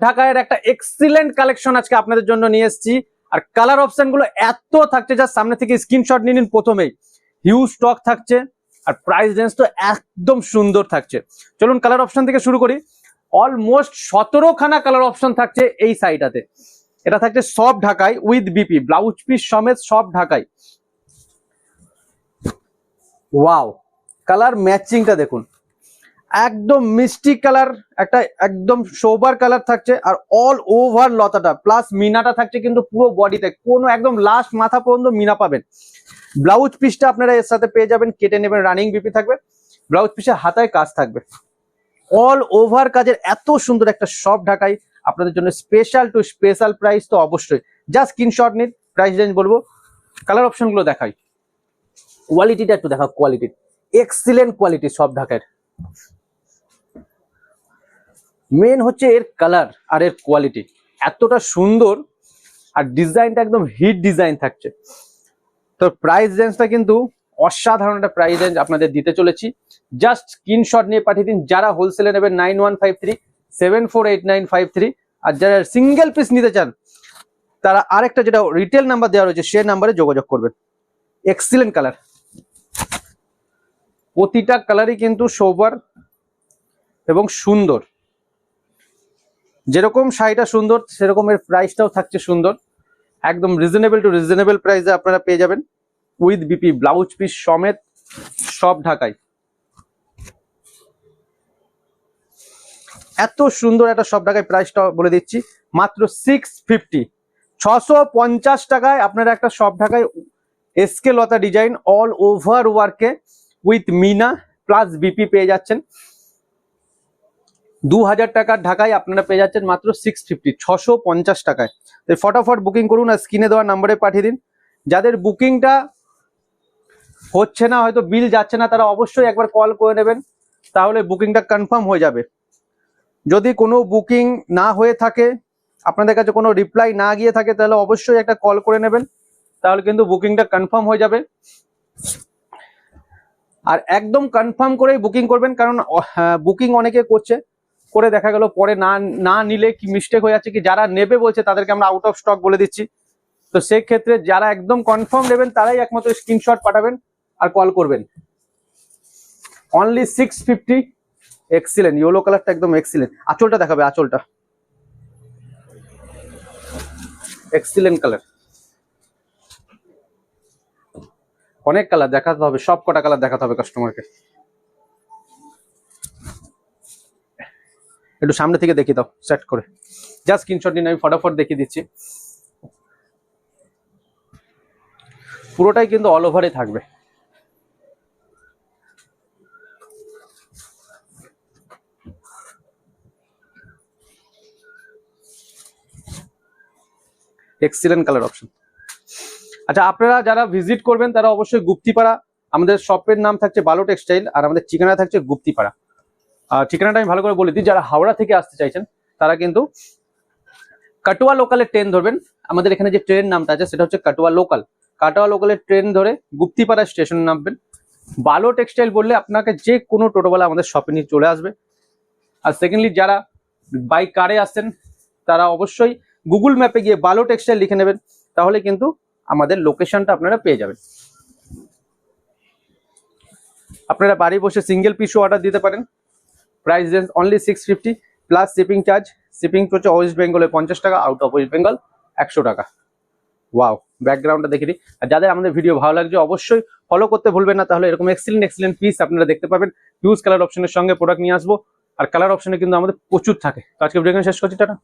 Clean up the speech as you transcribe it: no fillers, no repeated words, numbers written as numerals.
ঢাকায়ের একটা excellent collection আজকে আপনাদের জন্য নিয়ে এসেছি। আর কালার অপশন গুলো এত থাকছে, যা সামনে থেকে স্ক্রিনশট নিয়ে নিন। প্রথমেই হিউজ স্টক থাকছে আর প্রাইস রেঞ্জ তো একদম সুন্দর থাকছে। চলুন কালার অপশন থেকে শুরু করি। অলমোস্ট 17খানা কালার অপশন থাকছে এই সাইডটাতে। এটা থাকছে সব ঢাকাই উইথ বিপি, ব্লাউজ পিস সমেত সব ঢাকাই। ওয়াও, কালার ম্যাচিংটা দেখুন, একদম মিষ্টি কালার, একটা একদম সোবার কালার থাকছে। আর অল ওভার লতাটা প্লাস মিনাটা থাকছে কিন্তু পুরো বডিতে, কোনো একদম লাস্ট মাথা পর্যন্ত মিনা পাবেন। ব্লাউজ পিসটা আপনারা এর সাথে পেয়ে যাবেন, কেটে নেবেন, রানিং বিপি থাকবে। ব্লাউজ পিসে হাতায় কাজ থাকবে, অল ওভার কাজের এত সুন্দর একটা সব ঢাকাই আপনাদের জন্য স্পেশাল টু স্পেশাল প্রাইস তো অবশ্যই। জাস্ট স্ক্রিনশট নিন, প্রাইস রেঞ্জ বলবো, কালার অপশন গুলো দেখাই, কোয়ালিটিটা একটু দেখা। কোয়ালিটি এক্সিলেন্ট কোয়ালিটি সব ঢাকার। মেন হচ্ছে এর কালার আর এর কোয়ালিটি এতটা সুন্দর, আর ডিজাইনটা একদম হিট ডিজাইন থাকছে। তো প্রাইস রেঞ্জটা কিন্তু অসাধারণ একটা প্রাইস রেঞ্জ আপনাদের দিতে চলেছি। জাস্ট স্ক্রিনশট নিয়ে পাঠিয়ে দিন। যারা হোলসেলে নেবেন 9153748953, আর যারা সিঙ্গেল পিস নিতে চান তারা আরেকটা যেটা রিটেল নাম্বার দেওয়া রয়েছে সে নাম্বারে যোগাযোগ করবেন। এক্সিলেন্ট কালার, প্রতিটা কালারই কিন্তু সোবার এবং সুন্দর। যেরকম শাড়িটা সুন্দর সেরকম এর প্রাইসটাও থাকছে সুন্দর। একদম রিজনেবল টু রিজনেবল প্রাইসে আপনারা পেয়ে যাবেন উইথ বিপি, ব্লাউজ পিস সমেত সব ঢাকাই। এত সুন্দর একটা সব ঢাকায় প্রাইসটা বলে দিচ্ছি মাত্র 650, 650 টাকায় আপনারা একটা সব ঢাকায় এসকে লতা ডিজাইন অল ওভার ওয়ার্কে উইথ মিনা প্লাস বিপি পেয়ে যাচ্ছেন। 2000 টাকার ঢাকায় আপনারা পেয়ে যাচ্ছেন মাত্র 650, 650 টাকায়। তো ফটাফট বুকিং করুন আর স্ক্রিনে দেওয়া নাম্বারে পাঠিয়ে দিন। যাদের বুকিংটা হচ্ছে না, হয়তো বিল যাচ্ছে না, তারা অবশ্যই একবার কল করে নেবেন, তাহলে বুকিংটা কনফার্ম হয়ে যাবে। যদি কোনো বুকিং না হয়ে থাকে, আপনাদের কাছে কোনো রিপ্লাই না গিয়ে থাকে, তাহলে অবশ্যই একটা কল করে নেবেন, তাহলে কিন্তু বুকিংটা কনফার্ম হয়ে যাবে। আর একদম কনফার্ম করেই বুকিং করবেন, কারণ বুকিং অনেকে করছে, করে দেখা গেল পরে না নিলে কি মিস্টেক হয়ে যাচ্ছে, কি যারা নেবে বলছে তাদেরকে আমরা আউট অফ স্টক বলে দিচ্ছি। তো সেই ক্ষেত্রে যারা একদম কনফার্ম নেবেন তারাই একমাত্র স্ক্রিনশট পাঠাবেন আর কল করবেন। অনলি 650, এক্সিলেন্ট ইয়েলো কালারটা একদম এক্সিলেন্ট। আঁচলটা দেখাবে, আঁচলটা এক্সিলেন্ট কালার। অনেক কালার দেখাতে হবে, সব কটা কালার দেখাতে হবে কাস্টমারকে। একটু সামনে থেকে দেখিয়ে দাও সেট করে, জাস্ট স্ক্রিনশট নিন, আমি ফটাফট দেখিয়ে দিচ্ছি। পুরোটাই কিন্তু অল ওভারে থাকবে। Excellent colour option. আচ্ছা, আপনারা যারা ভিজিট করবেন তারা অবশ্যই গুপ্তিপাড়া, আমাদের শপের নাম থাকছে বালো টেক্সটাইল, আর আমাদের ঠিকানা থাকছে গুপ্তিপাড়া। ঠিকানাটা আমি ভালো করে বলে দিই, যারা হাওড়া থেকে আসতে চাইছেন তারা কিন্তু কাটোয়া লোকালের ট্রেন ধরবেন। আমাদের এখানে যে ট্রেন নামটা আছে সেটা হচ্ছে কাটোয়া লোকাল। কাটোয়া লোকালের ট্রেন ধরে গুপ্তিপাড়া স্টেশনে নামবেন। বালো টেক্সটাইল বললে আপনাকে যে কোনো টোটোওয়ালা আমাদের শপে নিয়ে চলে আসবে। আর সেকেন্ডলি যারা বাই কারে আসছেন তারা অবশ্যই গুগল ম্যাপে গিয়ে বালো টেক্সটাইল লিখে নেবেন, তাহলে কিন্তু আমাদের লোকেশনটা আপনারা পেয়ে যাবেন। আপনারা বাড়ি বসে সিঙ্গেল পিসও অর্ডার দিতে পারেন। Price range only 650 plus shipping charge. Shipping হচ্ছে ওয়েস্ট বেঙ্গলে 50 টাকা, আউট অফ ওয়েস্ট বেঙ্গল 100 টাকা। ওয়াও, ব্যাকগ্রাউন্ডটা দেখে দিই। আর যাদের আমাদের ভিডিও ভালো লাগছে অবশ্যই ফলো করতে ভুলবেন না, তাহলে এরকম এক্সিলেন্ট পিস আপনারা দেখতে পাবেন। হিউজ কালার অপশনের সঙ্গে প্রোডাক্ট নিয়ে আসবো, আর কালার অপশনে কিন্তু আমাদের প্রচুর থাকে। তো আজকে ভিডিও শেষ করছি, টাটা।